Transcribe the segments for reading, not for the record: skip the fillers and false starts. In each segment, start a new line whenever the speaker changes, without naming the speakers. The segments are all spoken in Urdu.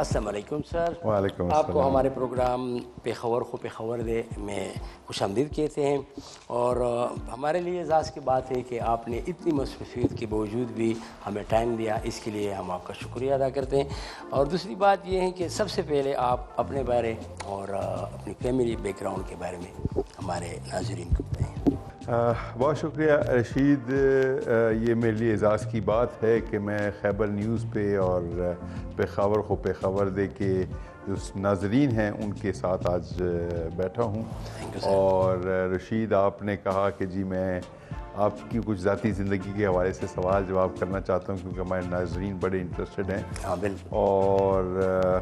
السلام علیکم سر.
وعلیکم السلام.
آپ کو ہمارے پروگرام پہ خبر دے میں خوش آمدید کہتے ہیں، اور ہمارے لیے اعزاز کی بات ہے کہ آپ نے اتنی مصروفیت کے باوجود بھی ہمیں ٹائم دیا، اس کے لیے ہم آپ کا شکریہ ادا کرتے ہیں. اور دوسری بات یہ ہے کہ سب سے پہلے آپ اپنے بارے اور اپنی فیملی بیک گراؤنڈ کے بارے میں ہمارے ناظرین کو بتائیں.
بہت شکریہ رشید. یہ میرے لیے اعزاز کی بات ہے کہ میں خیبر نیوز پہ اور پخاور دے کے جو ناظرین ہیں ان کے ساتھ آج بیٹھا ہوں. اور رشید، آپ نے کہا کہ جی میں آپ کی کچھ ذاتی زندگی کے حوالے سے سوال جواب کرنا چاہتا ہوں کیونکہ ہمارے ناظرین بڑے انٹرسٹڈ ہیں.
ہاں بالکل.
اور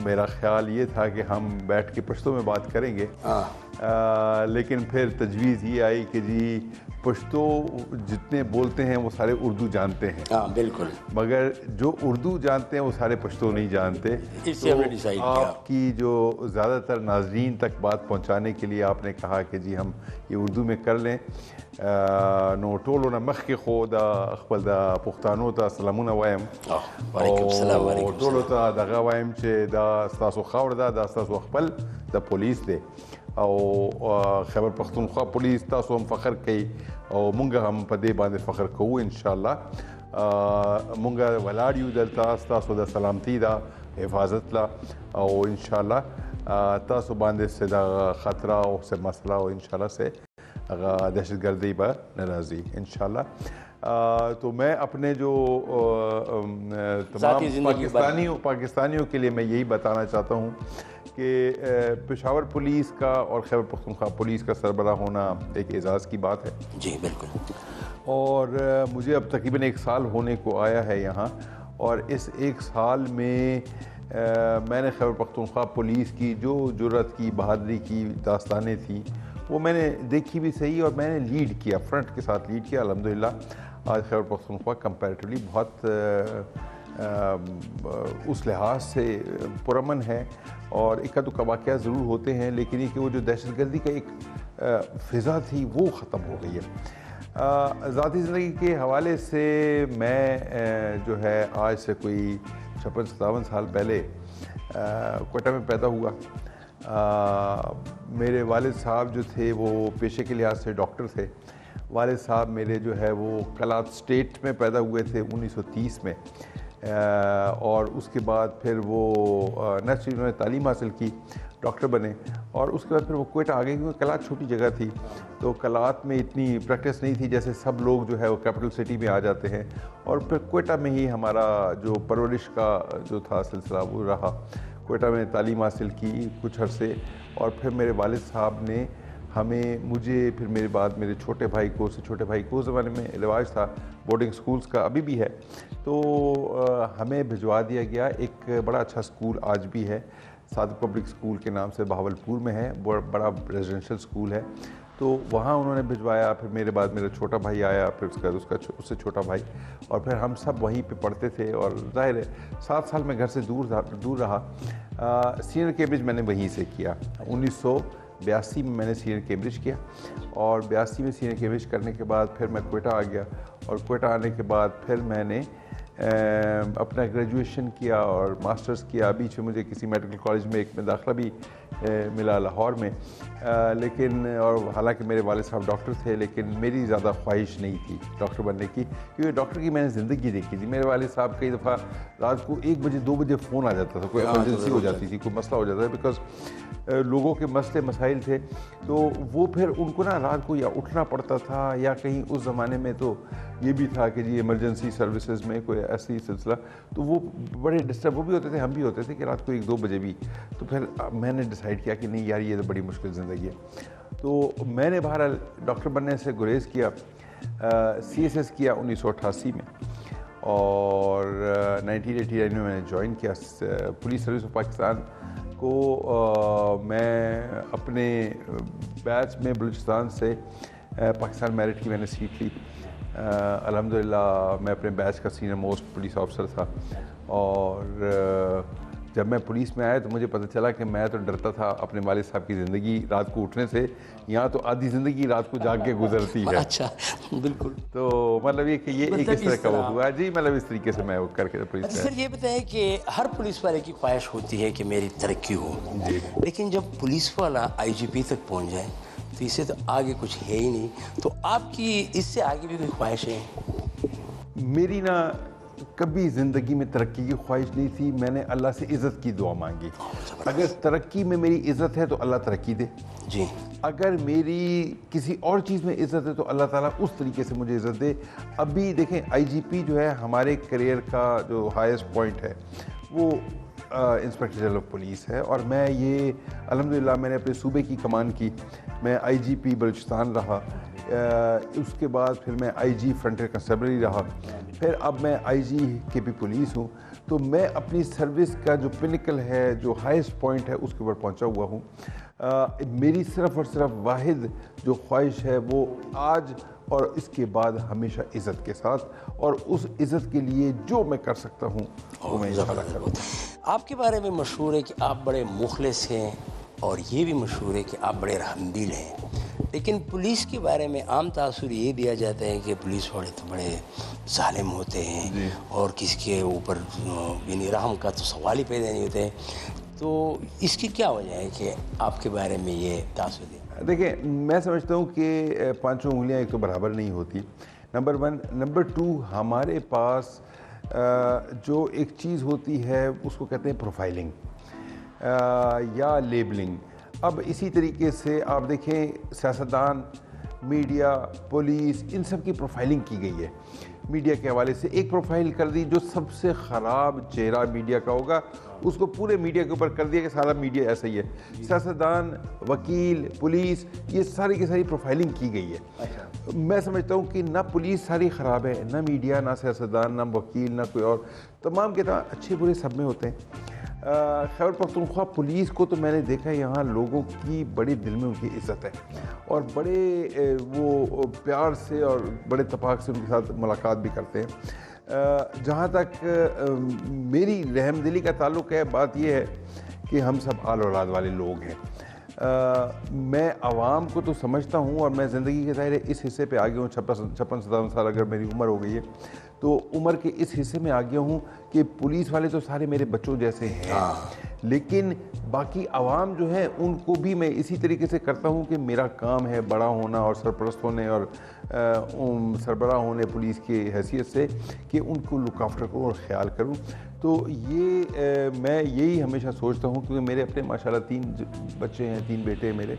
میرا خیال یہ تھا کہ ہم بیٹھ کے پشتو میں بات کریں گے، لیکن پھر تجویز یہ آئی کہ جی پشتو جتنے بولتے ہیں وہ سارے اردو جانتے ہیں.
ہاں بالکل.
مگر جو اردو جانتے ہیں وہ سارے پشتو نہیں جانتے.
اس سے ہم نے ڈیسائیڈ کیا
آپ کی جو زیادہ تر ناظرین تک بات پہنچانے کے لیے آپ نے کہا کہ جی ہم یہ اردو میں کر لیں. نو ټولو نه مخکې خو د خپل د پښتانو ته سلامونه وایم.
وعلیکم السلام. وعلیکم
ټولو ته دغه وایم چې دا ستاسو خاور ده، دا ستاسو خپل د پولیس دی او خیبر پختونخوا پولیس تاسو هم فخر کوي او مونږ هم په دې باندې فخر کوو. انشاءالله مونږ ولاړ یو دلته ستاسو د سلامتي د حفاظت لا او انشاءالله تاسو باندې څه د خطره او څه مسله او انشاءالله سے دہشت گردی پر ناراضی انشاءاللہ. تو میں اپنے جو تمام پاکستانیوں کے لیے میں یہی بتانا چاہتا ہوں کہ پشاور پولیس کا اور خیبر پختونخوا پولیس کا سربراہ ہونا ایک اعزاز کی بات ہے.
جی بالکل.
اور مجھے اب تقریباً 1 سال ہونے کو آیا ہے یہاں، اور اس 1 سال میں میں نے خیبر پختونخوا پولیس کی جو جرأت کی، بہادری کی داستانیں تھیں وہ میں نے دیکھی بھی صحیح، اور میں نے لیڈ کیا، فرنٹ کے ساتھ لیڈ کیا. الحمدللہ آج خیبر پختونخوا کمپیریٹیولی بہت اس لحاظ سے پرامن ہے. اور اکا دکا واقعات ضرور ہوتے ہیں، لیکن یہ کہ وہ جو دہشت گردی کا ایک فضا تھی وہ ختم ہو گئی ہے. ذاتی زندگی کے حوالے سے میں جو ہے آج سے کوئی 56-57 سال پہلے کوئٹہ میں پیدا ہوا. میرے والد صاحب جو تھے وہ پیشے کے لحاظ سے ڈاکٹر تھے. والد صاحب میرے جو ہے وہ کلات اسٹیٹ میں پیدا ہوئے تھے 1930 میں، اور اس کے بعد پھر وہ نیچرلی انہوں نے تعلیم حاصل کی، ڈاکٹر بنے، اور اس کے بعد پھر وہ کوئٹہ آ گئے کیونکہ کلات چھوٹی جگہ تھی تو کلات میں اتنی پریکٹس نہیں تھی جیسے سب لوگ جو ہے وہ کیپٹل سٹی میں آ جاتے ہیں. اور پھر کوئٹہ میں ہی ہمارا جو پرورش کا جو تھا سلسلہ وہ رہا. کوئٹہ میں تعلیم حاصل کی کچھ عرصے، اور پھر میرے والد صاحب نے مجھے پھر میرے بعد میرے چھوٹے بھائی کو اس زمانے میں رواج تھا بورڈنگ سکولز کا، ابھی بھی ہے، تو ہمیں بھجوا دیا گیا ایک بڑا اچھا سکول آج بھی ہے، صادق پبلک سکول کے نام سے بہاولپور میں ہے، بڑا ریزیڈنشل سکول ہے. تو وہاں انہوں نے بھجوایا. پھر میرے بعد میرا چھوٹا بھائی آیا، پھر اس کا اس سے چھوٹا بھائی، اور پھر ہم سب وہیں پہ پڑھتے تھے. اور ظاہر ہے 7 سال میں گھر سے دور رہا. سینئر کیمبرج میں نے وہیں سے کیا. 1982 میں نے سینئر کیمبرج کیا، اور 82 میں سینئر کیمبرج کرنے کے بعد پھر میں کوئٹہ آ گیا. اور کوئٹہ آنے کے بعد پھر میں نے اپنا گریجویشن کیا اور ماسٹرز کیا. بیچ میں مجھے کسی میڈیکل کالج میں ایک میں داخلہ بھی ملا لاہور میں، لیکن اور حالانکہ میرے والد صاحب ڈاکٹر تھے لیکن میری زیادہ خواہش نہیں تھی ڈاکٹر بننے کی، کیونکہ ڈاکٹر کی میں نے زندگی دیکھی تھی. میرے والد صاحب کئی دفعہ رات کو 1 بجے 2 بجے فون آ جاتا تھا، کوئی ایمرجنسی ہو جاتی تھی، کوئی مسئلہ ہو جاتا تھا، بیکاز لوگوں کے مسئلے مسائل تھے. تو وہ پھر ان کو نا رات کو یا اٹھنا پڑتا تھا یا کہیں اس زمانے میں تو یہ بھی تھا کہ جی ایمرجنسی سروسز میں کوئی ایسی سلسلہ، تو وہ بڑے ڈسٹرب وہ بھی ہوتے تھے، ہم بھی ہوتے تھے کہ رات کو 1-2 بجے بھی. تو پھر میں نے ڈیسائیڈ کیا کہ نہیں یار یہ تو بڑی مشکل زندگی ہے. تو میں نے بہرحال ڈاکٹر بننے سے گریز کیا. CSS کیا 1988 میں، اور 1989 میں نے جوائن کیا پولیس سروس آف پاکستان کو. میں اپنے بیچ میں بلوچستان سے پاکستان میرٹ کی میں نے سیٹ لی. الحمدللہ میں اپنے بیچ کا سینئر موسٹ پولیس آفیسر تھا، اور جب میں پولیس میں آیا تو مجھے پتہ چلا کہ میں تو ڈرتا تھا اپنے والد صاحب کی زندگی رات کو اٹھنے سے، یہاں تو آدھی زندگی رات کو جاگ کے گزرتی ہے.
اچھا بالکل.
تو مطلب یہ کہ یہ ایک اس طرح کا وہ ہوا جی، مطلب اس طریقے سے میں وہ کر کے پولیس میں.
سر یہ بتائیں کہ ہر پولیس والے کی خواہش ہوتی ہے کہ میری ترقی ہو، لیکن جب پولیس والا IGP تک پہنچ جائے تو اسے تو آگے کچھ ہے ہی نہیں، تو آپ کی اس سے آگے بھی کوئی خواہش ہے؟
میری نا کبھی زندگی میں ترقی کی خواہش نہیں تھی. میں نے اللہ سے عزت کی دعا مانگی. اگر ترقی میں میری عزت ہے تو اللہ ترقی دے
جی،
اگر میری کسی اور چیز میں عزت ہے تو اللہ تعالیٰ اس طریقے سے مجھے عزت دے. ابھی دیکھیں IGP جو ہے ہمارے کریئر کا جو ہائیسٹ پوائنٹ ہے وہ انسپیکٹر جنرل آف پولیس ہے، اور میں یہ الحمدللہ میں نے اپنے صوبے کی کمان کی. میں IGP بلوچستان رہا، اس کے بعد پھر میں IG فرنٹیئر کنسٹیبلری رہا، پھر اب میں IG KP پولیس ہوں. تو میں اپنی سروس کا جو پنیکل ہے، جو ہائیسٹ پوائنٹ ہے، اس کے اوپر پہنچا ہوا ہوں. میری صرف اور صرف واحد جو خواہش ہے وہ آج اور اس کے بعد ہمیشہ عزت کے ساتھ، اور اس عزت کے لیے جو میں کر سکتا ہوں وہ میں انشاءاللہ کروں.
آپ کے بارے میں مشہور ہے کہ آپ بڑے مخلص ہیں، اور یہ بھی مشہور ہے کہ آپ بڑے رحم دل ہیں، لیکن پولیس کے بارے میں عام تاثر یہ دیا جاتا ہے کہ پولیس والے تو بڑے ظالم ہوتے ہیں اور کسی کے اوپر یعنی رحم کا تو سوال ہی پیدا نہیں ہوتے. تو اس کی کیا وجہ ہے کہ آپ کے بارے میں یہ تاثر ہے؟
دیکھیں میں سمجھتا ہوں کہ پانچوں انگلیاں ایک تو برابر نہیں ہوتی، نمبر 1. نمبر 2، ہمارے پاس جو ایک چیز ہوتی ہے اس کو کہتے ہیں پروفائلنگ یا لیبلنگ. اب اسی طریقے سے آپ دیکھیں سیاستدان، میڈیا، پولیس، ان سب کی پروفائلنگ کی گئی ہے. میڈیا کے حوالے سے ایک پروفائل کر دی، جو سب سے خراب چہرہ میڈیا کا ہوگا اس کو پورے میڈیا کے اوپر کر دیا کہ سارا میڈیا ایسا ہی ہے. سیاستدان، وکیل، پولیس، یہ ساری کی ساری پروفائلنگ کی گئی ہے. میں سمجھتا ہوں کہ نہ پولیس ساری خراب ہے، نہ میڈیا، نہ سیاستدان، نہ وکیل، نہ کوئی اور، تمام کے تمام اچھے برے سب میں ہوتے ہیں. خیبر پختونخوا پولیس کو تو میں نے دیکھا یہاں لوگوں کی بڑے دل میں ان کی عزت ہے، اور بڑے وہ پیار سے اور بڑے اتفاق سے ان کے ساتھ ملاقات بھی کرتے ہیں. جہاں تک میری رحم دلی کا تعلق ہے، بات یہ ہے کہ ہم سب آل اولاد والے لوگ ہیں. میں عوام کو تو سمجھتا ہوں، اور میں زندگی کے ظاہر اس حصے پہ آ گیا ہوں. 56-57 سال اگر میری عمر ہو گئی ہے تو عمر کے اس حصے میں آ گیا ہوں کہ پولیس والے تو سارے میرے بچوں جیسے ہیں، لیکن باقی عوام جو ہے ان کو بھی میں اسی طریقے سے کرتا ہوں کہ میرا کام ہے بڑا ہونا اور سرپرست ہونے اور سربراہ ہونے پولیس کی حیثیت سے کہ ان کو لک آفٹر کروں اور خیال کروں. تو یہ میں یہی ہمیشہ سوچتا ہوں، کیونکہ میرے اپنے ماشاءاللہ 3 بچے ہیں، 3 بیٹے ہیں میرے.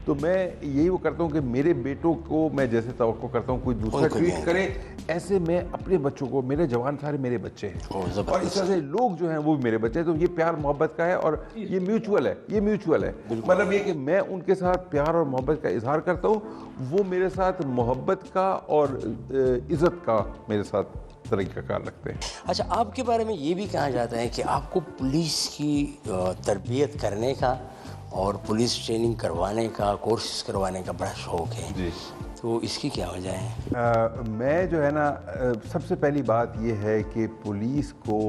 تو میں یہی وہ کرتا ہوں کہ میرے بیٹوں کو میں جیسے توقع کرتا ہوں کوئی دوسرا ٹریٹ کرے، ایسے میں اپنے بچوں کو، میرے جوان سارے میرے بچے ہیں، اور اس طرح سے لوگ جو ہیں وہ بھی میرے بچے ہیں. تو یہ پیار محبت کا ہے، اور یہ میوچول ہے. یہ میوچول ہے، مطلب یہ کہ میں ان کے ساتھ پیار اور محبت کا اظہار کرتا ہوں، وہ میرے ساتھ محبت کا اور عزت کا میرے ساتھ طریقہ کار رکھتے ہیں.
اچھا، آپ کے بارے میں یہ بھی کہا جاتا ہے کہ آپ کو پولیس کی تربیت کرنے کا اور پولیس ٹریننگ کروانے کا، کورسز کروانے کا بڑا شوق ہے.
جی،
تو اس کی کیا وجہ ہے؟
میں جو ہے نا، سب سے پہلی بات یہ ہے کہ پولیس کو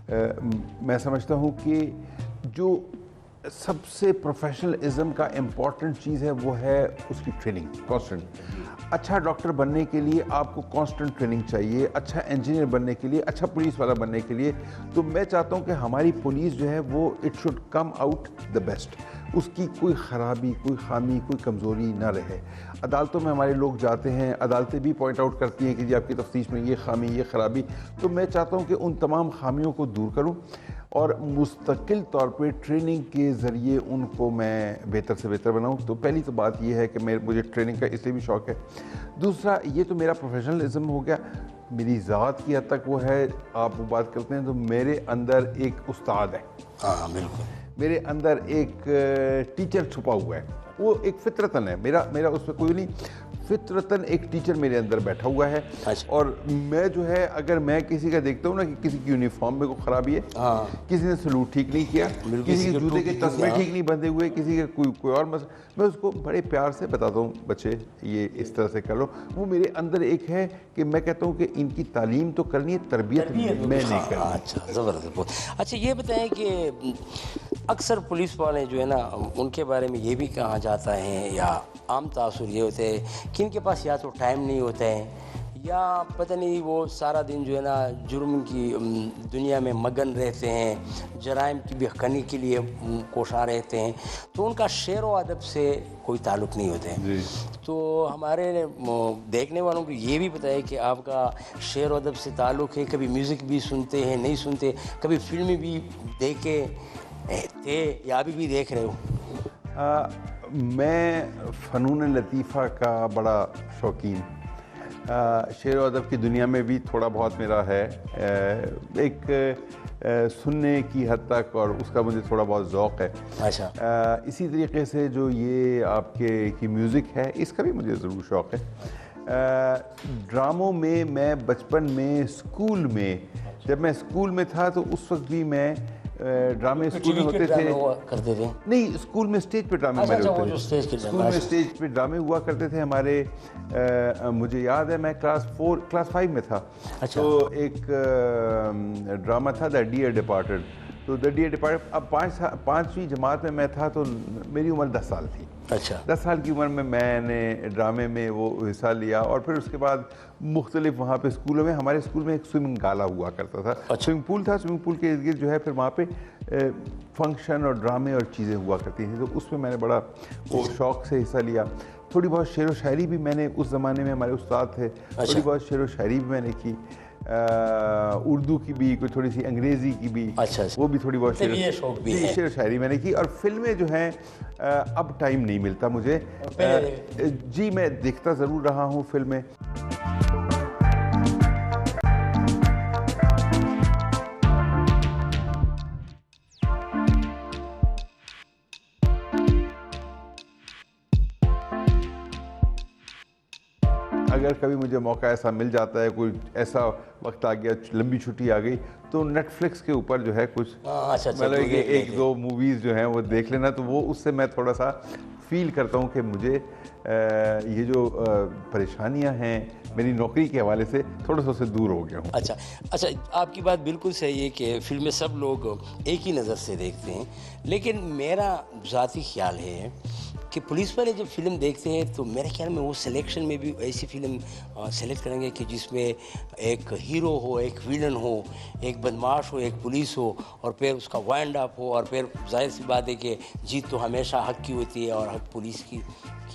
میں سمجھتا ہوں کہ جو سب سے پروفیشنلزم کا امپورٹنٹ چیز ہے وہ ہے اس کی ٹریننگ کانسٹنٹ. اچھا ڈاکٹر بننے کے لیے آپ کو کانسٹنٹ ٹریننگ چاہیے، اچھا انجینئر بننے کے لیے، اچھا پولیس والا بننے کے لیے. تو میں چاہتا ہوں کہ ہماری پولیس جو ہے وہ it should come out the best, اس کی کوئی خرابی، کوئی خامی، کوئی کمزوری نہ رہے. عدالتوں میں ہمارے لوگ جاتے ہیں، عدالتیں بھی پوائنٹ آؤٹ کرتی ہیں کہ جی آپ کی تفتیش میں یہ خامی، یہ خرابی. تو میں چاہتا ہوں کہ ان تمام خامیوں کو دور کروں، اور مستقل طور پہ ٹریننگ کے ذریعے ان کو میں بہتر سے بہتر بناؤں. تو پہلی تو بات یہ ہے کہ مجھے ٹریننگ کا اس لیے بھی شوق ہے. دوسرا یہ تو میرا پروفیشنلزم ہو گیا. میری ذات کی حد تک وہ ہے، آپ وہ بات کرتے ہیں تو میرے اندر ایک استاد ہے.
ہاں بالکل.
میرے اندر ایک ٹیچر چھپا ہوا ہے، وہ ایک فطرتاً ہے، میرا اس پہ کوئی نہیں. فطرتاً ایک ٹیچر میرے اندر بیٹھا ہوا ہے. اور میں جو ہے اگر میں کسی کا دیکھتا ہوں نا کہ کسی کی یونیفارم میں کوئی خرابی ہے, کسی نے سلوٹ ٹھیک نہیں کیا, کسی کے جوتے کے تسمے ٹھیک نہیں بندھے ہوئے, کسی کا کوئی اور مسئلہ, میں اس کو بڑے پیار سے بتاتا ہوں بچے یہ اس طرح سے کر لو. وہ میرے اندر ایک ہے کہ میں کہتا ہوں کہ ان کی تعلیم تو کرنی ہے, تربیت میں نہیں کرنی.
اچھا, زبردست. اچھا یہ بتائیں کہ اکثر پولیس والے جو ہے نا ان کے بارے میں یہ بھی کہا جاتا ہے یا عام تاثر یہ ہوتے ہیں کہ ان کے پاس یا تو ٹائم نہیں ہوتا ہے یا پتہ نہیں وہ سارا دن جو ہے نا جرم کی دنیا میں مگن رہتے ہیں, جرائم کی بحقانی کے لیے کوشاں رہتے ہیں, تو ان کا شعر و ادب سے کوئی تعلق نہیں ہوتا ہے. تو ہمارے دیکھنے والوں کو یہ بھی پتہ ہے کہ آپ کا شعر و ادب سے تعلق ہے, کبھی میوزک بھی سنتے ہیں نہیں سنتے, کبھی فلمیں بھی دیکھے تھے یا ابھی بھی دیکھ رہے ہو؟
میں فنون لطیفہ کا بڑا شوقین, شعر و ادب کی دنیا میں بھی تھوڑا بہت میرا ہے, ایک سننے کی حد تک, اور اس کا مجھے تھوڑا بہت ذوق ہے.
اچھا.
اسی طریقے سے جو یہ آپ کے کی میوزک ہے اس کا بھی مجھے ضرور شوق ہے. ڈراموں میں بچپن میں اسکول میں, جب میں اسکول میں تھا تو اس وقت بھی میں ڈرامے اسکول میں ہوتے تھے. نہیں, اسکول میں اسٹیج پہ ڈرامے ہمارے ہوتے تھے. اسکول میں اسٹیج پہ ڈرامے ہوا کرتے تھے ہمارے. مجھے یاد ہے میں کلاس 5 میں تھا تو ایک ڈرامہ تھا دا ڈیئر ڈپارٹڈ. تو دا ڈیئر ڈپارٹڈ, اب 5ویں جماعت میں تھا تو میری عمر 10 سال تھی.
اچھا.
10 سال کی عمر میں میں نے ڈرامے میں وہ حصہ لیا, اور پھر اس کے بعد مختلف وہاں پہ اسکولوں میں, ہمارے اسکول میں ایک سوئمنگ گالا ہوا کرتا تھا. سوئمنگ پول تھا, سوئمنگ پول کے ارد گرد جو ہے پھر وہاں پہ فنکشن اور ڈرامے اور چیزیں ہوا کرتی تھیں, تو اس میں نے بڑا وہ شوق سے حصہ لیا. تھوڑی بہت شعر و شاعری بھی میں نے, اس زمانے میں ہمارے استاد تھے, تھوڑی بہت شعر و شاعری بھی میں نے کی, اردو کی بھی, کوئی تھوڑی سی انگریزی کی بھی, وہ بھی تھوڑی بہت شعر و شاعری میں نے کی. اور فلمیں جو ہیں اب ٹائم نہیں ملتا مجھے. جی میں دیکھتا ضرور رہا ہوں فلمیں. اگر کبھی مجھے موقع ایسا مل جاتا ہے, کوئی ایسا وقت آ گیا, لمبی چھٹی آ گئی, تو نیٹ فلکس کے اوپر جو ہے کچھ مطلب ایک دو موویز جو ہیں وہ دیکھ لینا, تو وہ اس سے میں تھوڑا سا فیل کرتا ہوں کہ مجھے یہ جو پریشانیاں ہیں میری نوکری کے حوالے سے تھوڑا سا اس سے دور ہو گیا ہوں.
اچھا, آپ کی بات بالکل صحیح ہے کہ فلمیں سب لوگ ایک ہی نظر سے دیکھتے ہیں, لیکن میرا ذاتی خیال ہے کہ پولیس والے جب فلم دیکھتے ہیں تو میرے خیال میں وہ سلیکشن میں بھی ایسی فلم سلیکٹ کریں گے کہ جس میں ایک ہیرو ہو, ایک ویلن ہو, ایک بدماش ہو, ایک پولیس ہو, اور پھر اس کا وائنڈ اپ ہو, اور پھر ظاہر سی بات ہے کہ جیت تو ہمیشہ حق کی ہوتی ہے اور حق پولیس کی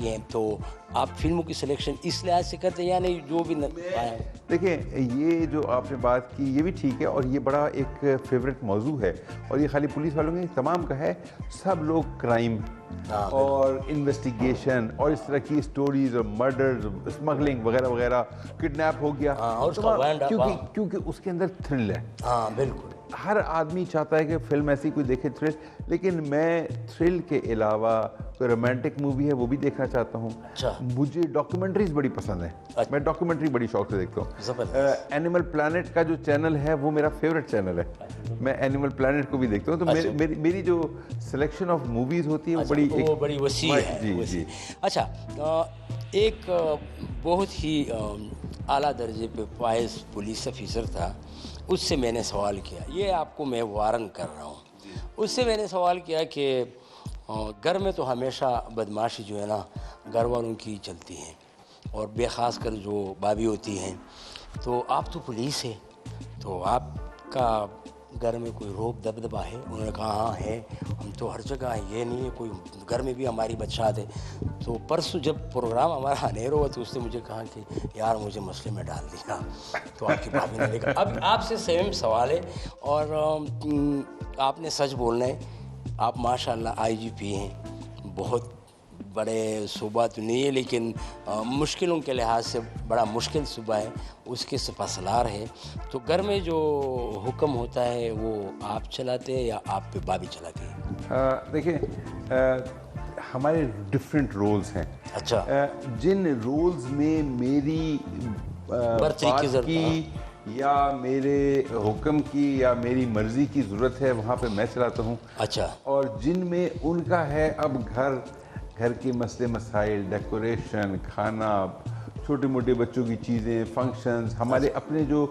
ہیں. تو آپ فلموں کی سلیکشن اس لحاظ سے کرتے ہیں یا نہیں؟ جو بھی
دیکھیں, یہ جو آپ نے بات کی یہ بھی ٹھیک ہے, اور یہ بڑا ایک فیوریٹ موضوع ہے, اور یہ خالی پولیس والوں نے تمام کا ہے. سب لوگ کرائم اور انویسٹیگیشن اور اس طرح کی اسٹوریز اور مرڈرز, اسمگلنگ وغیرہ وغیرہ, کڈنیپ ہو گیا, کیونکہ اس کے اندر تھرل ہے.
ہاں بالکل,
ہر آدمی چاہتا ہے کہ فلم ایسی کوئی دیکھے تھرل, لیکن میں تھرل کے علاوہ کوئی رومانٹک مووی ہے وہ بھی دیکھنا چاہتا ہوں. مجھے ڈاکیومنٹریز بڑی پسند ہیں, میں ڈاکیومنٹری بڑی شوق سے دیکھتا ہوں. اینیمل پلانٹ کا جو چینل ہے وہ میرا فیوریٹ چینل ہے, میں اینیمل پلانٹ کو بھی دیکھتا ہوں. تو میری جو سلیکشن آف موویز ہوتی ہے وہ بڑی
وسیع ہے. جی. اچھا, ایک بہت ہی اعلیٰ درجے پہ فائز پولیس افیسر تھا, اس سے میں نے سوال کیا, یہ آپ کو میں وارن کر رہا ہوں, اس سے میں نے سوال کیا کہ گھر میں تو ہمیشہ بدماشی جو ہے نا گھر والوں کی چلتی ہیں, اور بے خاص کر جو بھابھی ہوتی ہیں, تو آپ تو پولیس ہے, تو آپ کا گھر میں کوئی روب دبدبہ ہے؟ انہوں نے کہا ہاں ہے, ہم تو ہر جگہ ہیں, یہ نہیں ہے کوئی, گھر میں بھی ہماری بچات ہے. تو پرسوں جب پروگرام ہمارا انھیرا ہوا تو اس نے مجھے کہا کہ یار مجھے مسئلے میں ڈال دیا. تو آپ کی بھابھی نے دیکھا. اب آپ سے سیم سوال ہے, اور آپ نے سچ بولنا ہے. آپ ماشاء اللہ IGP ہیں, بہت بڑے صوبہ تو نہیں ہے لیکن مشکلوں کے لحاظ سے بڑا مشکل صوبہ ہے, اس کے سپاسالار ہے. تو گھر میں جو حکم ہوتا ہے وہ آپ چلاتے ہیں یا آپ پہ بھابھی چلاتی ہیں؟
دیکھیں, ہمارے ڈفرینٹ رولز ہیں.
اچھا.
جن رولز میں میری بات کی یا میرے حکم کی یا میری مرضی کی ضرورت ہے وہاں پہ میں چلاتا ہوں.
اچھا.
اور جن میں ان کا ہے اب گھر کے مسئلے مسائل, ڈیکوریشن, کھانا, چھوٹے موٹے بچوں کی چیزیں, فنکشنز, ہمارے اپنے جو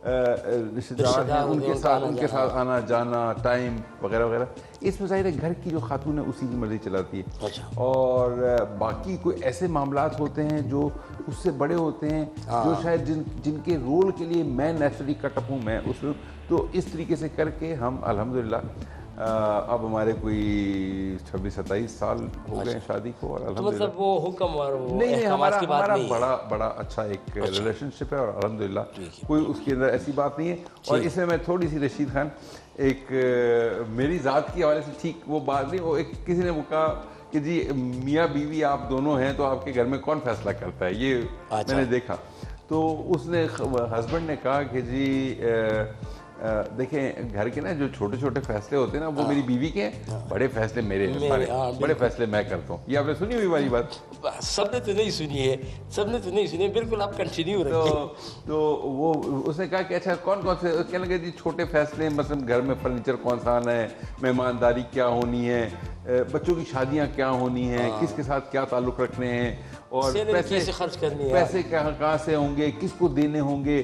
رشتہ دار ہیں ان کے ساتھ آنا جانا, ٹائم وغیرہ وغیرہ, اس میں ظاہر ہے گھر کی جو خاتون ہے اسی کی مرضی چلاتی ہے. اور باقی کوئی ایسے معاملات ہوتے ہیں جو اس سے بڑے ہوتے ہیں جو شاید جن کے رول کے لیے میں نیچرلی کٹ اپ ہوں, میں اس میں تو اس طریقے سے کر کے ہم الحمدللہ اب ہمارے کوئی 26-27 سال ہو گئے شادی کو. اور الحمدللہ
مطلب وہ حکم اور
نہیں, ہمارا بڑا اچھا ایک ریلیشن شپ ہے اور الحمدللہ کوئی اس کے اندر ایسی بات نہیں ہے. اور اس میں تھوڑی سی رشید خان ایک میری ذات کے حوالے سے ٹھیک وہ بات نہیں, وہ ایک کسی نے وہ کہا کہ جی میاں بیوی آپ دونوں ہیں تو آپ کے گھر میں کون فیصلہ کرتا ہے, یہ میں نے دیکھا. تو اس نے ہسبینڈ نے کہا کہ جی دیکھیں گھر کے نا جو چھوٹے چھوٹے فیصلے ہوتے ہیں نا وہ میری بیوی کے ہیں, بڑے فیصلے میرے ہیں, سارے بڑے فیصلے میں کرتا ہوں. یہ آپ نے سنی ہوئی والی بات؟
سب نے تو نہیں سنی ہے, بالکل آپ کنٹینیو رکھیں.
تو وہ اس نے کہا کہ اچھا کون سے, کہنے لگے جی چھوٹے فیصلے, مثلا گھر میں فرنیچر کون سا آنا ہے, مہمانداری کیا ہونی ہے, بچوں کی شادیاں کیا ہونی ہیں, کس کے ساتھ کیا تعلق رکھنے ہیں, اور
پیسے خرچ کرنے,
پیسے کہاں سے ہوں گے, کس کو دینے ہوں گے,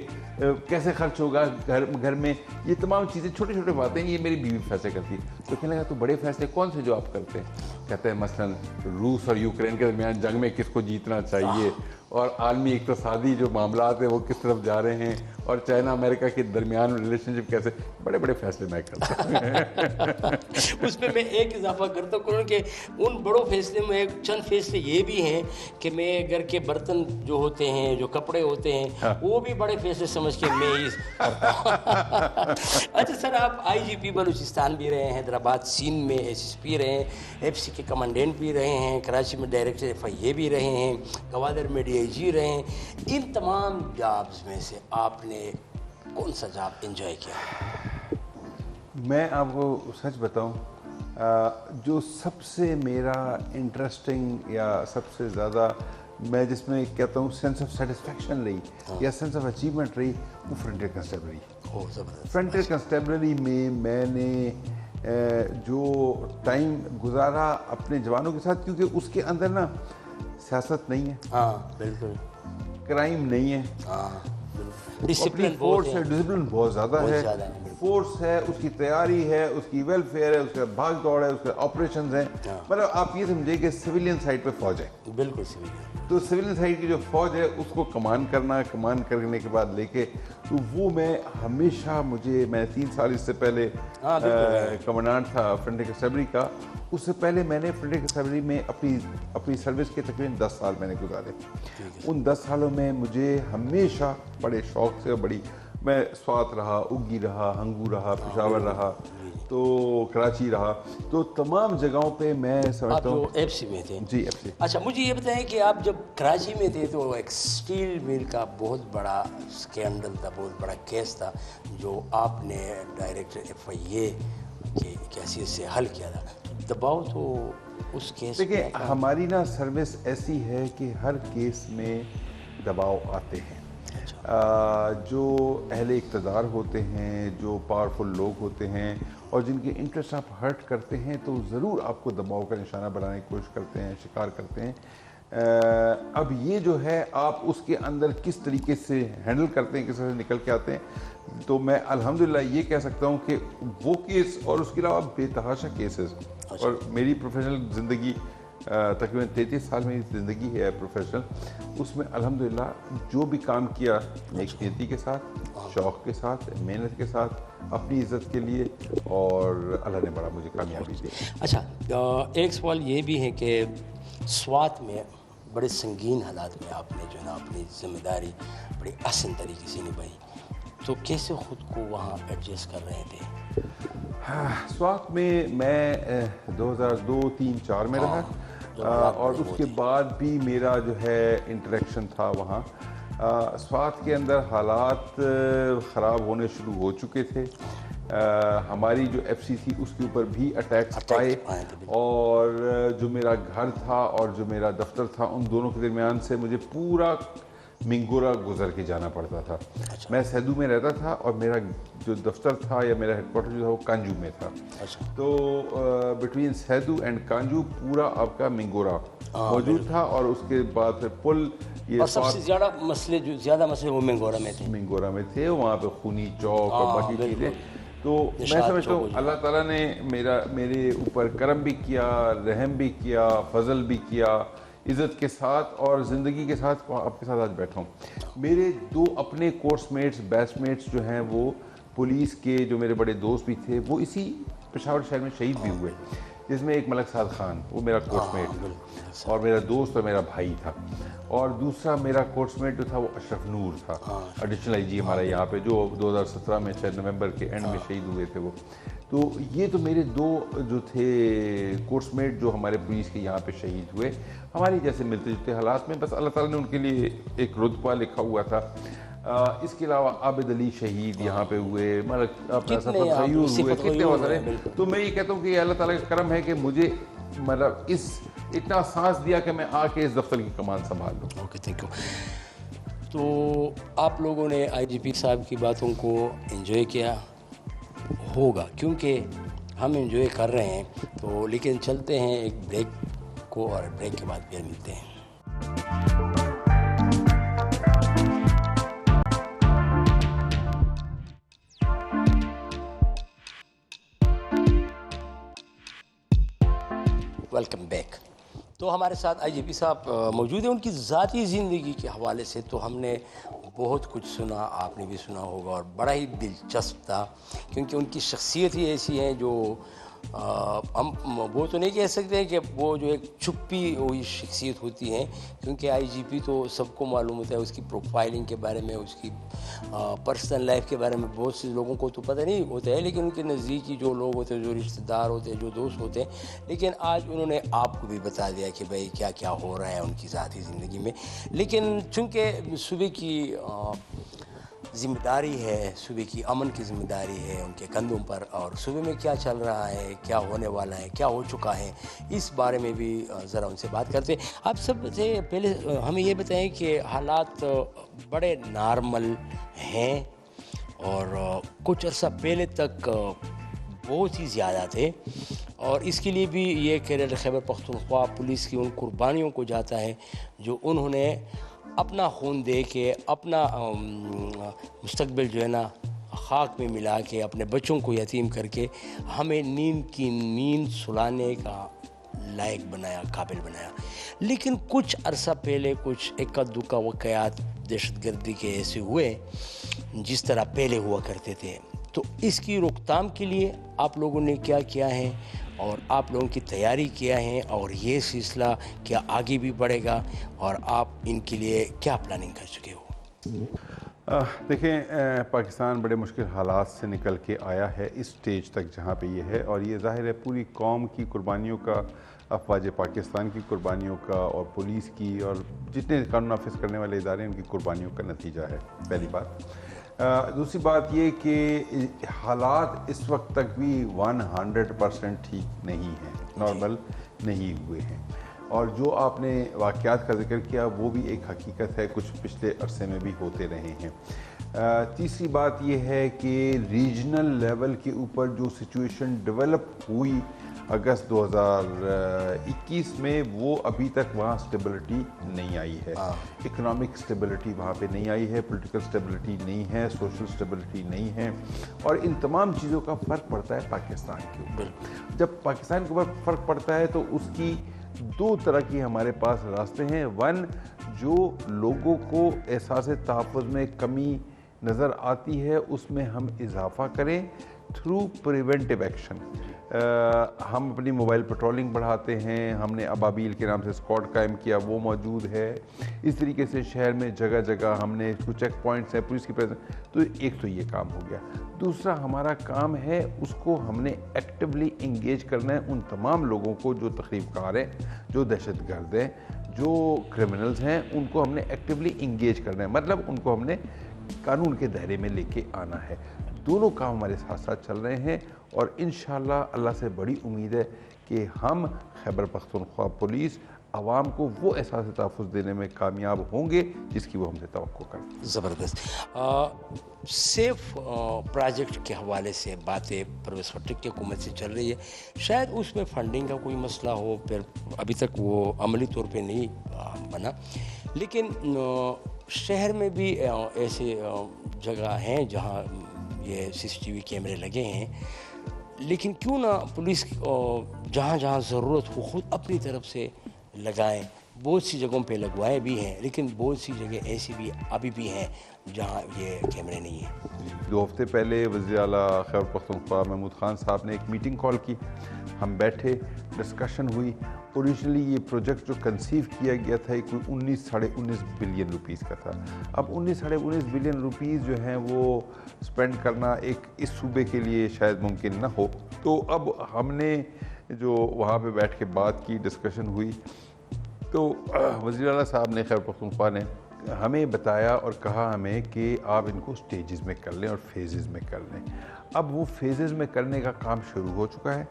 کیسے خرچ ہوگا گھر میں, یہ تمام چیزیں چھوٹی چھوٹی باتیں یہ میری بیوی فیصلے کرتی ہے. تو کہنے لگا تو بڑے فیصلے کون سے جو آپ کرتے ہیں؟ کہتے ہیں مثلا روس اور یوکرین کے درمیان جنگ میں کس کو جیتنا چاہیے, اور عالمی اقتصادی جو معاملات ہیں وہ کس طرف جا رہے ہیں, اور چائنا امریکہ کے درمیان ریلیشن شپ کیسے, بڑے بڑے فیصلے میں کرتا ہوں.
اس میں ایک اضافہ کرتا ہوں کہ ان بڑوں فیصلے میں چند فیصلے یہ بھی ہیں کہ میں گھر کے برتن جو ہوتے ہیں, جو کپڑے ہوتے ہیں, وہ بھی بڑے فیصلے سمجھ کے میں ہی کرتا ہوں. اچھا سر, آپ IGP بلوچستان بھی رہے ہیں, حیدرآباد سین میں SSP رہے ہیں, FC کے کمانڈنٹ بھی رہے ہیں, کراچی میں ڈائریکٹر FIA بھی رہے ہیں, گوادر میں DIG رہے ہیں. ان تمام جابز میں سے آپ نے کون سا جاب انجوائے کیا؟
میں آپ کو سچ بتاؤں, جو سب سے میرا انٹرسٹنگ یا سب سے زیادہ میں جس میں کہتا ہوں سینس آف سیٹسفیکشن رہی یا سینس آف اچیومنٹ رہی, وہ فرنٹیئر کنسٹیبلری. فرنٹیئر کنسٹیبلری میں نے جو ٹائم گزارا اپنے جوانوں کے ساتھ, کیونکہ اس کے اندر نا سیاست نہیں ہے,
ہاں بالکل,
کرائم نہیں ہے,
ڈسپلن
بہت زیادہ ہے, فورس ہے, اس کی تیاری ہے, اس کی ویلفیئر ہے, اس کا بھاگ دوڑ ہے, اس کے آپریشنز ہیں. مطلب آپ یہ سمجھے کہ سویلین سائڈ پہ فوج ہے.
بالکل سویلین.
تو سویلین سائڈ کی جو فوج ہے اس کو کمان کرنے کے بعد لے کے, تو وہ میں ہمیشہ میں 3 سال اس سے پہلے کمانڈنٹ تھا فرنٹیئر کنسٹیبلری کا. اس سے پہلے میں نے فرنٹیئر کنسٹیبلری میں اپنی سروس کے تقریباً 10 سال میں نے گزارے. ان 10 سالوں میں مجھے ہمیشہ بڑے شوق سے میں سوات رہا, اگی رہا, ہنگو رہا, پشاور رہا, تو کراچی رہا, تو تمام جگہوں پہ میں سمجھتا ہوں.
آپ FC میں تھے؟
جی FC.
اچھا مجھے یہ بتائیں کہ آپ جب کراچی میں تھے تو ایک اسٹیل مل کا بہت بڑا اسکینڈل تھا, بہت بڑا کیس تھا جو آپ نے ڈائریکٹر FIA کی حیثیت سے حل کیا تھا. دباؤ تو اس کیس,
دیکھیں ہماری نا سروس ایسی ہے کہ ہر کیس میں دباؤ آتے ہیں. جو اہل اقتدار ہوتے ہیں, جو پاورفل لوگ ہوتے ہیں, اور جن کے انٹرسٹ آپ ہرٹ کرتے ہیں تو ضرور آپ کو دباؤ کا نشانہ بنانے کی کوشش کرتے ہیں, شکار کرتے ہیں. اب یہ جو ہے آپ اس کے اندر کس طریقے سے ہینڈل کرتے ہیں, کس طرح سے نکل کے آتے ہیں. تو میں الحمدللہ یہ کہہ سکتا ہوں کہ وہ کیس اور اس کے علاوہ بے تحاشا کیسز, اور میری پروفیشنل زندگی تقریباً 33 سال میری زندگی ہے پروفیشنل, اس میں الحمدللہ جو بھی کام کیا نیک نیتی کے ساتھ, شوق کے ساتھ, محنت کے ساتھ, اپنی عزت کے لیے, اور اللہ نے بڑا مجھے کامیابی دی.
اچھا ایک سوال یہ بھی ہے کہ سوات میں بڑے سنگین حالات میں آپ نے جو ہے نا اپنی ذمہ داری بڑی آسان طریقے سے نبھائی, تو کیسے خود کو وہاں ایڈجسٹ کر رہے تھے؟
سوات میں 2002, 3, 4 میں رہا, اور اس کے بعد بھی میرا جو ہے انٹریکشن تھا وہاں. سوات کے اندر حالات خراب ہونے شروع ہو چکے تھے, ہماری جو FCC اس کے اوپر بھی اٹیکس آئے، اور جو میرا گھر تھا اور جو میرا دفتر تھا ان دونوں کے درمیان سے مجھے پورا منگورا گزر کے جانا پڑتا تھا۔ میں سیدو میں رہتا تھا اور میرا جو دفتر تھا یا میرا ہیڈ کوارٹر جو تھا وہ کانجو میں تھا، تو بٹوین سیدو اینڈ کانجو پورا آپ کا منگورا موجود تھا، اور اس کے بعد پھر پل، یہ
سب سے زیادہ مسئلے وہ منگورا میں تھے،
وہاں پہ خونی چوک اور باقی چیزیں۔ تو میں سمجھتا ہوں اللہ تعالیٰ نے میرے اوپر کرم بھی کیا، رحم بھی کیا، فضل بھی کیا، عزت کے ساتھ اور زندگی کے ساتھ آپ کے ساتھ آج بیٹھا ہوں۔ میرے 2 اپنے کورس میٹس، بیچ میٹس جو ہیں وہ پولیس کے جو میرے بڑے دوست بھی تھے وہ اسی پشاور شہر میں شہید بھی ہوئے، جس میں ایک ملک سعد خان، وہ میرا کورس میٹ اور میرا دوست اور میرا بھائی تھا، اور دوسرا میرا کورس میٹ جو تھا وہ اشرف نور تھا، ایڈیشنل آئی جی ہمارے یہاں پہ، جو 2017 میں 6 نومبر کے اینڈ میں شہید ہوئے تھے وہ۔ تو یہ تو میرے 2 جو تھے کورس میٹ جو ہمارے پولیس کے یہاں پہ شہید ہوئے، ہماری جیسے ملتے جلتے حالات میں، بس اللہ تعالیٰ نے ان کے لیے ایک رتبہ لکھا ہوا تھا۔ اس کے علاوہ عابد علی شہید یہاں پہ ہوئے، اپنا سفر خیور ہوئے، کتنے وزرے۔ تو میں یہ کہتا ہوں کہ اللہ تعالیٰ کا کرم ہے کہ مجھے مطلب اتنا سانس دیا کہ میں آ کے اس دفتر کی کمان سنبھال لوں۔
Okay, thank you. تو آپ لوگوں نے IGP صاحب کی باتوں کو انجوائے کیا ہوگا، کیونکہ ہم انجوائے کر رہے ہیں، تو لیکن چلتے ہیں ایک بریک کو، اور بریک کے بعد پھر ملتے ہیں۔ Welcome back. تو ہمارے ساتھ IGP صاحب موجود ہیں۔ ان کی ذاتی زندگی کے حوالے سے تو ہم نے بہت کچھ سنا، آپ نے بھی سنا ہوگا، اور بڑا ہی دلچسپ تھا، کیونکہ ان کی شخصیت ہی ایسی ہے جو ہم وہ تو نہیں کہہ سکتے کہ وہ جو ایک چھپی ہوئی شخصیت ہوتی ہیں، کیونکہ IGP تو سب کو معلوم ہوتا ہے، اس کی پروفائلنگ کے بارے میں، اس کی پرسنل لائف کے بارے میں بہت سے لوگوں کو تو پتہ نہیں ہوتا ہے، لیکن ان کے نزدیکی جو لوگ ہوتے ہیں، جو رشتہ دار ہوتے ہیں، جو دوست ہوتے ہیں، لیکن آج انہوں نے آپ کو بھی بتا دیا کہ بھائی کیا کیا ہو رہا ہے ان کی ذاتی زندگی میں۔ لیکن چونکہ صبح کی ذمہ داری ہے، صبح کی امن کی ذمہ داری ہے ان کے کندھوں پر، اور صبح میں کیا چل رہا ہے، کیا ہونے والا ہے، کیا ہو چکا ہے، اس بارے میں بھی ذرا ان سے بات کرتے ہیں۔ آپ سب سے پہلے ہمیں یہ بتائیں کہ حالات بڑے نارمل ہیں، اور کچھ عرصہ پہلے تک بہت ہی زیادہ تھے، اور اس کے لیے بھی یہ کیریئر خیبر پختونخوا پولیس کی ان قربانیوں کو جاتا ہے جو انہوں نے اپنا خون دے کے، اپنا مستقبل جو ہے نا خاک میں ملا کے، اپنے بچوں کو یتیم کر کے ہمیں نیند کی نیند سلانے کا لائق بنایا، قابل بنایا۔ لیکن کچھ عرصہ پہلے کچھ اکا دکا واقعات دہشت گردی کے ایسے ہوئے جس طرح پہلے ہوا کرتے تھے، تو اس کی روک تھام کے لیے آپ لوگوں نے کیا کیا ہے، اور آپ لوگوں کی تیاری کیا ہے، اور یہ سلسلہ کیا آگے بھی بڑھے گا، اور آپ ان کے لیے کیا پلاننگ کر چکے ہو؟
دیکھیں، پاکستان بڑے مشکل حالات سے نکل کے آیا ہے اس سٹیج تک جہاں پہ یہ ہے، اور یہ ظاہر ہے پوری قوم کی قربانیوں کا، افواج پاکستان کی قربانیوں کا، اور پولیس کی، اور جتنے قانون نافذ کرنے والے ادارے ہیں ان کی قربانیوں کا نتیجہ ہے، پہلی بات۔ دوسری بات یہ کہ حالات اس وقت تک بھی 100% ٹھیک نہیں ہیں، نارمل نہیں ہوئے ہیں، اور جو آپ نے واقعات کا ذکر کیا وہ بھی ایک حقیقت ہے، کچھ پچھلے عرصے میں بھی ہوتے رہے ہیں۔ تیسری بات یہ ہے کہ ریجنل لیول کے اوپر جو سچویشن ڈیولپ ہوئی اگست 2021 میں، وہ ابھی تک وہاں سٹیبلٹی نہیں آئی ہے، اکنامک سٹیبلٹی وہاں پہ نہیں آئی ہے، پولیٹیکل سٹیبلٹی نہیں ہے، سوشل سٹیبلٹی نہیں ہے، اور ان تمام چیزوں کا فرق پڑتا ہے پاکستان کے اوپر۔ جب پاکستان کے اوپر فرق پڑتا ہے تو اس کی 2 طرح کی ہمارے پاس راستے ہیں۔ 1، جو لوگوں کو احساس تحفظ میں کمی نظر آتی ہے اس میں ہم اضافہ کریں تھرو پریونٹیو ایکشن۔ ہم اپنی موبائل پیٹرولنگ بڑھاتے ہیں، ہم نے ابابیل کے نام سے اسکواڈ قائم کیا، وہ موجود ہے۔ اس طریقے سے شہر میں جگہ جگہ ہم نے کچھ چیک پوائنٹس ہیں، پولیس کی پریزنس، تو ایک تو یہ کام ہو گیا۔ دوسرا ہمارا کام ہے اس کو ہم نے ایکٹیولی انگیج کرنا ہے، ان تمام لوگوں کو جو تخریب کار ہیں، جو دہشت گرد ہیں، جو کرمنلز ہیں، ان کو ہم نے ایکٹیولی انگیج کرنا ہے، مطلب ان کو ہم نے قانون کے دائرے میں لے کے آنا ہے۔ دونوں کام ہمارے ساتھ ساتھ چل رہے ہیں، اور انشاءاللہ اللہ سے بڑی امید ہے کہ ہم خیبر پختونخوا پولیس عوام کو وہ احساس تحفظ دینے میں کامیاب ہوں گے جس کی وہ ہم سے توقع کریں۔
زبردست۔ سیف پروجیکٹ کے حوالے سے باتیں پرویز خٹک کی حکومت سے چل رہی ہے، شاید اس میں فنڈنگ کا کوئی مسئلہ ہو، پھر ابھی تک وہ عملی طور پہ نہیں بنا، لیکن شہر میں بھی ایسے جگہ ہیں جہاں یہ CCTV کیمرے لگے ہیں، لیکن کیوں نہ پولیس جہاں جہاں ضرورت ہو خود اپنی طرف سے لگائیں۔ بہت سی جگہوں پہ لگوائے بھی ہیں، لیکن بہت سی جگہ ایسی بھی ابھی بھی ہیں جہاں یہ کیمرے نہیں ہیں۔
2 ہفتے پہلے وزیر اعلیٰ خیبر پختونخوا محمود خان صاحب نے ایک میٹنگ کال کی، ہم بیٹھے، ڈسکشن ہوئی۔ اوریجنلی یہ پروجیکٹ جو کنسیو کیا گیا تھا یہ کوئی 19-19.5 بلین روپیز کا تھا۔ اب 19-19.5 بلین روپیز جو ہیں وہ سپینڈ کرنا ایک اس صوبے کے لیے شاید ممکن نہ ہو، تو اب ہم نے جو وہاں پہ بیٹھ کے بات کی، ڈسکشن ہوئی، تو وزیر اعلیٰ صاحب نے خیبر پختونخوا نے ہمیں بتایا اور کہا ہمیں کہ آپ ان کو سٹیجز میں کر لیں اور فیزز میں کر لیں۔ اب وہ فیزز میں کرنے کا کام شروع ہو چکا ہے۔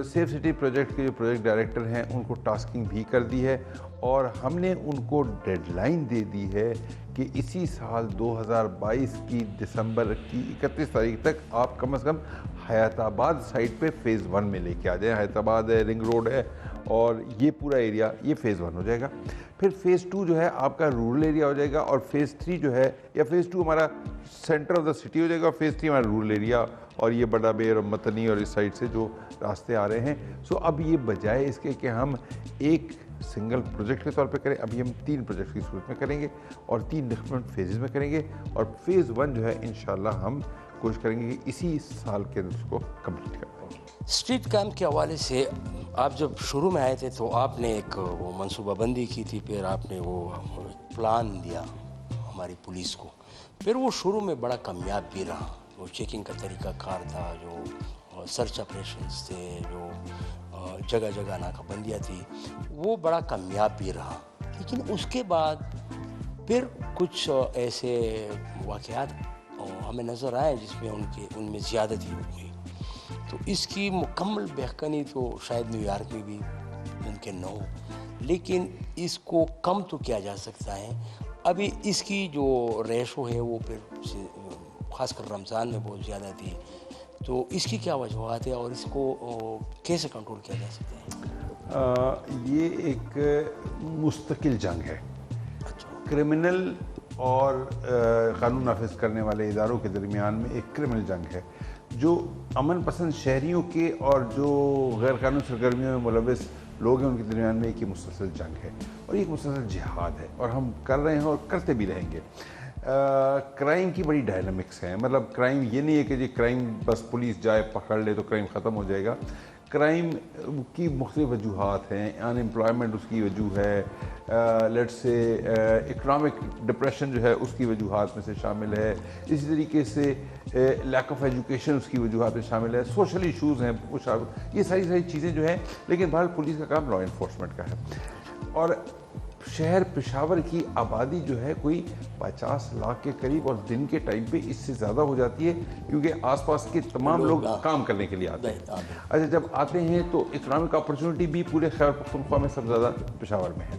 سیف سٹی پروجیکٹ کے جو پروجیکٹ ڈائریکٹر ہیں ان کو ٹاسکنگ بھی کر دی ہے، اور ہم نے ان کو ڈیڈ لائن دے دی ہے کہ اسی سال 2022 کی دسمبر کی 31 تاریخ تک آپ کم از کم حیات آباد سائٹ پہ فیز 1 میں لے کے آ جائیں۔ حیات آباد ہے، رنگ روڈ ہے، اور یہ پورا ایریا یہ فیز 1 ہو جائے گا۔ پھر فیز 2 جو ہے آپ کا رورل ایریا ہو جائے گا، اور فیز 3 جو ہے، یا فیز 2 ہمارا سینٹر آف دا سٹی ہو جائے گا، اور فیز 3 ہمارا رورل ایریا اور یہ بڑا بیر اور متنی اور اس سائڈ سے جو راستے آ رہے ہیں۔ سو اب یہ بجائے اس کے کہ ہم ایک سنگل پروجیکٹ کے طور پہ کریں، ابھی ہم 3 پروجیکٹ کی صورت میں کریں گے اور 3 ڈفرینٹ فیزز میں کریں گے، اور فیز 1 جو ہے انشاءاللہ ہم کوشش کریں گے کہ اسی سال کے اندر اس کو کمپلیٹ کر دیں۔
اسٹریٹ کیم کے حوالے سے آپ جب شروع میں آئے تھے تو آپ نے ایک وہ منصوبہ بندی کی تھی، پھر آپ نے وہ پلان دیا ہماری پولیس کو، پھر وہ شروع میں بڑا کامیاب بھی رہا۔ وہ چیکنگ کا طریقہ کار تھا، جو سرچ آپریشنز تھے، جو جگہ جگہ ناکہ بندیاں تھی، وہ بڑا کامیاب بھی رہا۔ لیکن اس کے بعد پھر کچھ ایسے واقعات ہمیں نظر آئے جس میں ان میں زیادتی ہو گئی، تو اس کی مکمل بحقانی تو شاید نیو یارک میں بھی ممکن نہ ہو، لیکن اس کو کم تو کیا جا سکتا ہے۔ ابھی اس کی جو ریشو ہے وہ پھر خاص کر رمضان میں بہت زیادہ تھی، تو اس کی کیا وجوہات ہے اور اس کو کیسے کنٹرول کیا جا سکتا ہے؟
یہ ایک مستقل جنگ ہے، کرمنل اور قانون نافذ کرنے والے اداروں کے درمیان میں ایک کرمنل جنگ ہے، جو امن پسند شہریوں کے اور جو غیر قانونی سرگرمیوں میں ملوث لوگ ہیں ان کے درمیان میں ایک مسلسل جنگ ہے، اور ایک مسلسل جہاد ہے، اور ہم کر رہے ہیں اور کرتے بھی رہیں گے۔ کرائم کی بڑی ڈائنامکس ہیں، مطلب کرائم یہ نہیں ہے کہ جی کرائم بس پولیس جائے پکڑ لے تو کرائم ختم ہو جائے گا۔ کرائم کی مختلف وجوہات ہیں، ان امپلائمنٹ اس کی وجوہ ہے، لیٹ سے اکنامک ڈپریشن جو ہے اس کی وجوہات میں سے شامل ہے، اسی طریقے سے لیک آف ایجوکیشن اس کی وجوہات میں شامل ہے، سوشل ایشوز ہیں، یہ ساری چیزیں جو ہیں، لیکن بہرحال پولیس کا کام لا انفورسمنٹ کا ہے۔ اور شہر پشاور کی آبادی جو ہے کوئی 50 لاکھ کے قریب، اور دن کے ٹائم پہ اس سے زیادہ ہو جاتی ہے کیونکہ آس پاس کے تمام لوگ کام کرنے کے لیے آتے ہیں۔ اچھا، جب آتے ہیں تو اکنامک اپرچونٹی بھی پورے خیبر پختونخوا میں سب زیادہ پشاور میں ہے،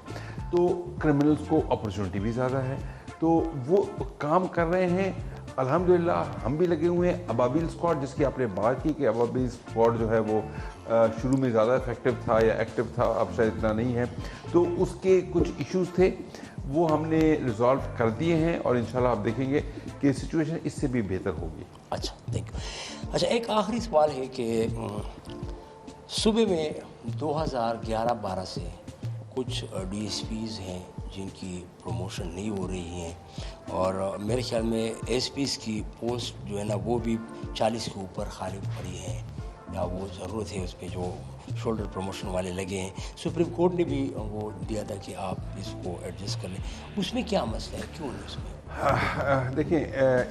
تو کرمنلز کو اپرچونٹی بھی زیادہ ہے، تو وہ کام کر رہے ہیں۔ الحمدللہ ہم بھی لگے ہوئے ہیں۔ ابابیل اسکواڈ جس کی آپ نے بات کی کہ ابابیل اسکواڈ جو ہے وہ شروع میں زیادہ افیکٹو تھا یا ایکٹیو تھا، اب شاید اتنا نہیں ہے، تو اس کے کچھ ایشوز تھے وہ ہم نے ریزالو کر دیے ہیں، اور انشاءاللہ آپ دیکھیں گے کہ سچویشن اس سے بھی بہتر ہوگی۔
اچھا، تھینک یو۔ اچھا، ایک آخری سوال ہے کہ صوبے میں 2011-12 سے کچھ ڈی ایس پیز ہیں جن کی پروموشن نہیں ہو رہی ہیں، اور میرے خیال میں ایس پیز کی پوسٹ جو ہے نا وہ بھی 40 کے اوپر خالی پڑی ہیں، یا وہ ضرورت ہے اس پہ جو شولڈر پروموشن والے لگے ہیں۔ سپریم کورٹ نے بھی وہ دیا تھا کہ آپ اس کو ایڈجسٹ کر لیں، اس میں کیا مسئلہ ہے، کیوں نہیں اس میں؟
دیکھیں،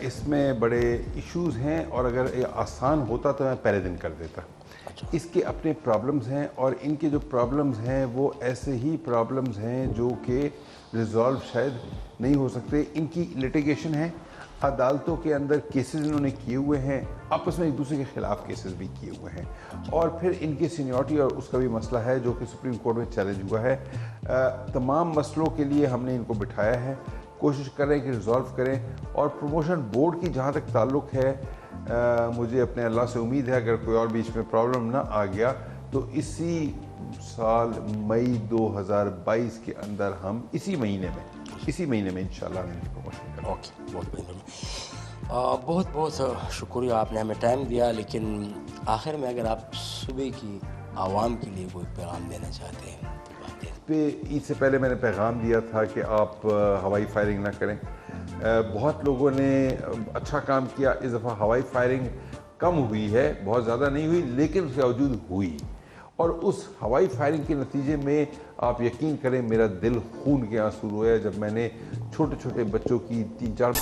اس میں بڑے ایشوز ہیں، اور اگر یہ آسان ہوتا تو میں پہلے دن کر دیتا۔ اس کے اپنے پرابلمز ہیں، اور ان کے جو پرابلمز ہیں وہ ایسے ہی پرابلمز ہیں جو کہ ریزالو شاید نہیں ہو سکتے۔ ان کی لیٹیگیشن ہے، عدالتوں کے اندر کیسز انہوں نے کیے ہوئے ہیں، آپس میں ایک دوسرے کے خلاف کیسز بھی کیے ہوئے ہیں، اور پھر ان کی سینیورٹی اور اس کا بھی مسئلہ ہے جو کہ سپریم کورٹ میں چیلنج ہوا ہے۔ تمام مسئلوں کے لیے ہم نے ان کو بٹھایا ہے، کوشش کر رہے ہیں کہ ریزالو کریں، اور پروموشن بورڈ کی جہاں تک تعلق ہے مجھے اپنے اللہ سے امید ہے اگر کوئی اور بیچ میں پرابلم نہ آ گیا تو اسی سال مئی 2022 کے اندر ہم اسی مہینے میں انشاءاللہ ہم ان کی پروموشن کریں۔
اوکے، بہت مہربانی، بہت بہت شکریہ، آپ نے ہمیں ٹائم دیا۔ لیکن آخر میں اگر آپ صوبے کی عوام کے لیے کوئی پیغام دینا چاہتے ہیں تو بات ہے۔
عید سے پہلے میں نے پیغام دیا تھا کہ آپ ہوائی فائرنگ نہ کریں۔ بہت لوگوں نے اچھا کام کیا، اس دفعہ ہوائی فائرنگ کم ہوئی ہے، بہت زیادہ نہیں ہوئی لیکن اس کے باوجود ہوئی، اور اس ہوائی فائرنگ کے نتیجے میں آپ یقین کریں میرا دل خون کے آنسو رویا جب میں نے چھوٹے چھوٹے بچوں کی 3-4